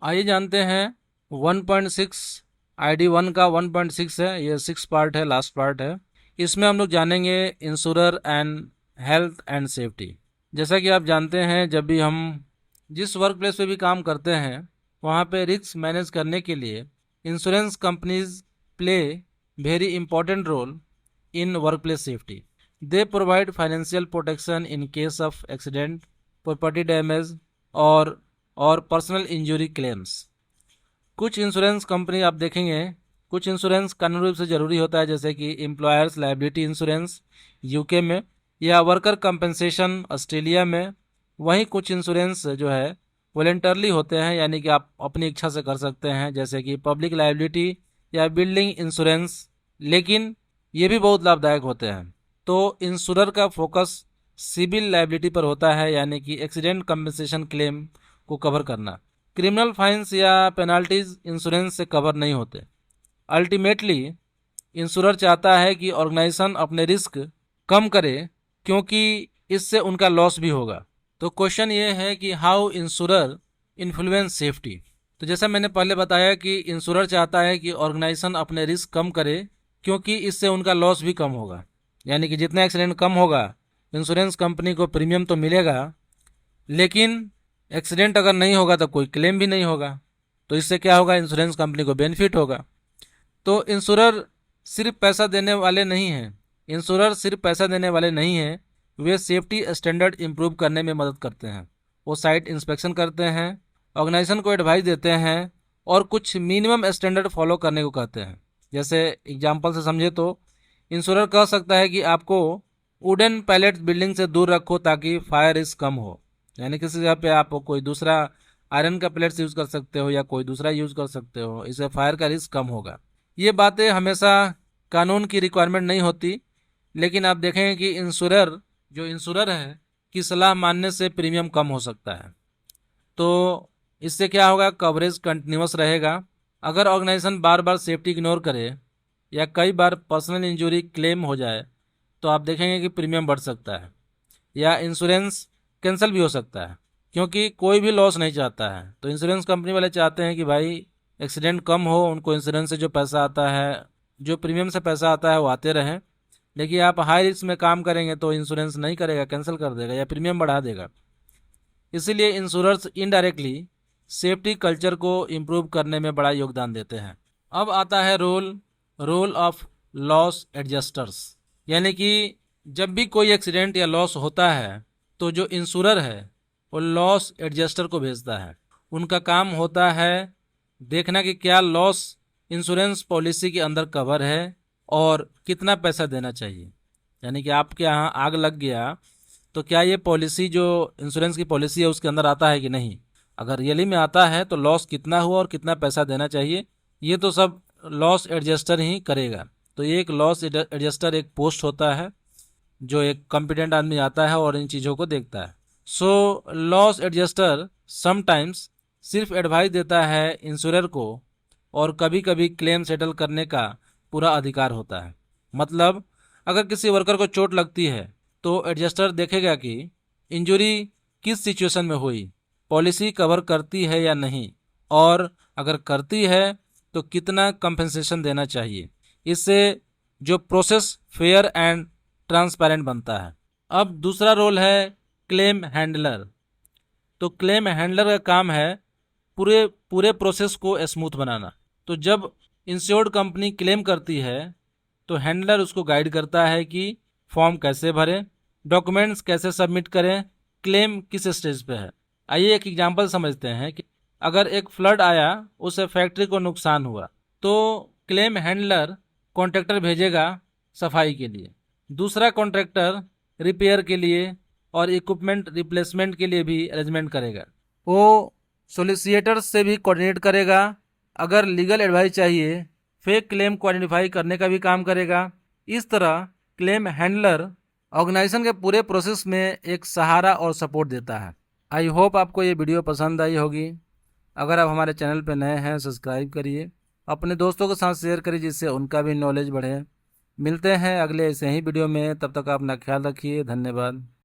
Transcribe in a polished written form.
आइए जानते हैं 1.6 ID1 का 1.6 है, ये 6 पार्ट है, लास्ट पार्ट है। इसमें हम लोग जानेंगे insurer and health and safety. जैसा कि आप जानते हैं, जब भी हम जिस वर्क प्लेस पे भी काम करते हैं वहाँ पे रिस्क मैनेज करने के लिए insurance companies play very important role in work place safety. They provide financial protection in case of accident, property damage और पर्सनल इंजरी क्लेम्स। कुछ इंश्योरेंस कंपनी आप देखेंगे, कुछ इंश्योरेंस कानूनी रूप से ज़रूरी होता है, जैसे कि एम्प्लॉयर्स लायबिलिटी इंश्योरेंस यूके में या वर्कर कंपनसेशन ऑस्ट्रेलिया में। वहीं कुछ इंश्योरेंस जो है वॉलेंटरली होते हैं, यानी कि आप अपनी इच्छा से कर सकते हैं, जैसे कि पब्लिक लायबिलिटी या बिल्डिंग इंश्योरेंस, लेकिन ये भी बहुत लाभदायक होते हैं। तो इंश्योरर का फोकस सिविल लायबिलिटी पर होता है, यानी कि एक्सीडेंट कंपनसेशन क्लेम को कवर करना। क्रिमिनल फाइन्स या पेनाल्टीज इंश्योरेंस से कवर नहीं होते। अल्टीमेटली इंश्योरर चाहता है कि ऑर्गेनाइजेशन अपने रिस्क कम करे, क्योंकि इससे उनका लॉस भी होगा। तो क्वेश्चन ये है कि हाउ इंश्योरर इन्फ्लुएंस सेफ्टी। तो जैसा मैंने पहले बताया कि इंश्योरर चाहता है कि ऑर्गेनाइजेशन अपने रिस्क कम करे, क्योंकि इससे उनका लॉस भी कम होगा। यानी कि जितना एक्सीडेंट कम होगा, इंश्योरेंस कंपनी को प्रीमियम तो मिलेगा, लेकिन एक्सीडेंट अगर नहीं होगा तो कोई क्लेम भी नहीं होगा। तो इससे क्या होगा, इंश्योरेंस कंपनी को बेनिफिट होगा। तो इंश्योरर सिर्फ पैसा देने वाले नहीं हैं, इंश्योरर सिर्फ पैसा देने वाले नहीं हैं, वे सेफ्टी स्टैंडर्ड इंप्रूव करने में मदद करते हैं। वो साइट इंस्पेक्शन करते हैं, ऑर्गेनाइजेशन को एडवाइस देते हैं और कुछ मिनिमम स्टैंडर्ड फॉलो करने को कहते हैं। जैसे एग्जांपल से समझे तो इंश्योरर कह सकता है कि आपको वुडन पैलेट बिल्डिंग से दूर रखो ताकि फायर रिस्क कम हो। यानी किसी जगह पे आप कोई दूसरा आयरन का प्लेट्स यूज़ कर सकते हो या कोई दूसरा यूज़ कर सकते हो, इससे फायर का रिस्क कम होगा। ये बातें हमेशा कानून की रिक्वायरमेंट नहीं होती, लेकिन आप देखेंगे कि इंश्योरर है की सलाह मानने से प्रीमियम कम हो सकता है। तो इससे क्या होगा, कवरेज कंटिन्यूस रहेगा। अगर ऑर्गेनाइजेशन बार बार सेफ्टी इग्नोर करे या कई बार पर्सनल इंजरी क्लेम हो जाए, तो आप देखेंगे कि प्रीमियम बढ़ सकता है या इंश्योरेंस कैंसिल भी हो सकता है, क्योंकि कोई भी लॉस नहीं चाहता है। तो इंश्योरेंस कंपनी वाले चाहते हैं कि भाई एक्सीडेंट कम हो, उनको इंश्योरेंस से जो पैसा आता है, जो प्रीमियम से पैसा आता है वो आते रहें। लेकिन आप हाई रिस्क में काम करेंगे तो इंश्योरेंस नहीं करेगा, कैंसिल कर देगा या प्रीमियम बढ़ा देगा। इसीलिए इंश्योरर्स इनडायरेक्टली सेफ्टी कल्चर को इम्प्रूव करने में बड़ा योगदान देते हैं। अब आता है रोल ऑफ लॉस एडजस्टर्स। यानी कि जब भी कोई एक्सीडेंट या लॉस होता है तो जो इंश्योरर है वो लॉस एडजस्टर को भेजता है। उनका काम होता है देखना कि क्या लॉस इंश्योरेंस पॉलिसी के अंदर कवर है और कितना पैसा देना चाहिए। यानी कि आपके यहाँ आग लग गया तो क्या ये पॉलिसी जो इंश्योरेंस की पॉलिसी है उसके अंदर आता है कि नहीं। अगर रियली में आता है तो लॉस कितना हुआ और कितना पैसा देना चाहिए, ये तो सब लॉस एडजस्टर ही करेगा। तो ये एक लॉस एडजस्टर एक पोस्ट होता है, जो एक कॉम्पिटेंट आदमी आता है और इन चीज़ों को देखता है। सो लॉस एडजस्टर समटाइम्स सिर्फ एडवाइस देता है इंश्योरर को, और कभी कभी क्लेम सेटल करने का पूरा अधिकार होता है। मतलब अगर किसी वर्कर को चोट लगती है तो एडजस्टर देखेगा कि इंजरी किस सिचुएशन में हुई, पॉलिसी कवर करती है या नहीं, और अगर करती है तो कितना कंपनसेशन देना चाहिए। इससे जो प्रोसेस फेयर एंड ट्रांसपेरेंट बनता है। अब दूसरा रोल है क्लेम हैंडलर। तो क्लेम हैंडलर का काम है पूरे पूरे प्रोसेस को स्मूथ बनाना। तो जब इंश्योर्ड कंपनी क्लेम करती है तो हैंडलर उसको गाइड करता है कि फॉर्म कैसे भरें, डॉक्यूमेंट्स कैसे सबमिट करें, क्लेम किस स्टेज पे है। आइए एक एग्जांपल समझते हैं कि अगर एक फ्लड आया, उससे फैक्ट्री को नुकसान हुआ, तो क्लेम हैंडलर कॉन्ट्रैक्टर भेजेगा सफाई के लिए, दूसरा कॉन्ट्रैक्टर रिपेयर के लिए और इक्विपमेंट रिप्लेसमेंट के लिए भी अरेंजमेंट करेगा। वो सोलिसिएटर्स से भी कोऑर्डिनेट करेगा। अगर लीगल एडवाइस चाहिए, फेक क्लेम को आइडेंटिफाई करने का भी काम करेगा। इस तरह क्लेम हैंडलर ऑर्गेनाइजेशन के पूरे प्रोसेस में एक सहारा और सपोर्ट देता है। आई होप आपको ये वीडियो पसंद आई होगी। अगर आप हमारे चैनल पर नए हैं, सब्सक्राइब करिए, अपने दोस्तों के साथ शेयर करिए, जिससे उनका भी नॉलेज बढ़े। मिलते हैं अगले ऐसे ही वीडियो में, तब तक अपना ख्याल रखिए। धन्यवाद।